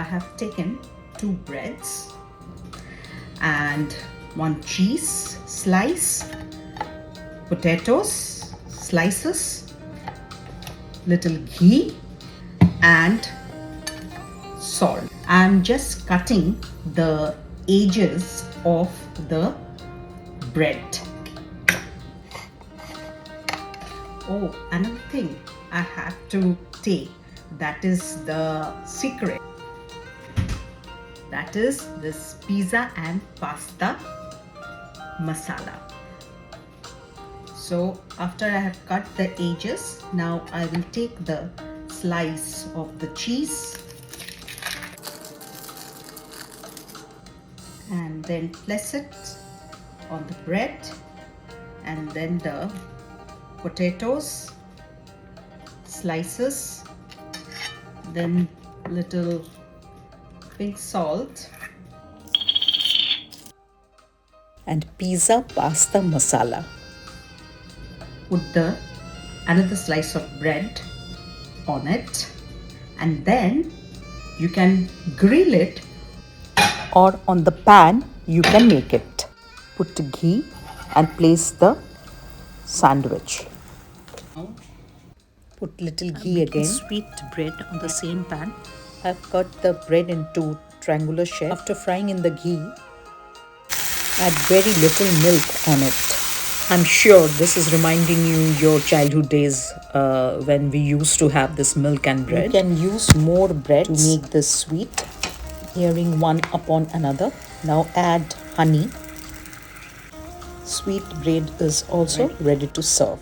I have taken 2 breads and 1 cheese slice, potatoes slices, little ghee and salt. I'm just cutting the edges of the bread. Oh, another thing I have to take, that is the secret. That is this pizza and pasta masala. So after I have cut the edges, now I will take the slice of the cheese and then place it on the bread, and then the potatoes slices, then little pink salt and pizza pasta masala. Put the another slice of bread on it, and then you can grill it, Or on the pan you can make it. Put ghee and place the sandwich. Put little ghee again. Sweet bread on the same pan. I've cut the bread into triangular shape. After frying in the ghee, add very little milk on it. I'm sure this is reminding you your childhood days when we used to have this milk and bread. You can use more bread to make this sweet, layering one upon another. Now add honey. Sweet bread is also ready to serve.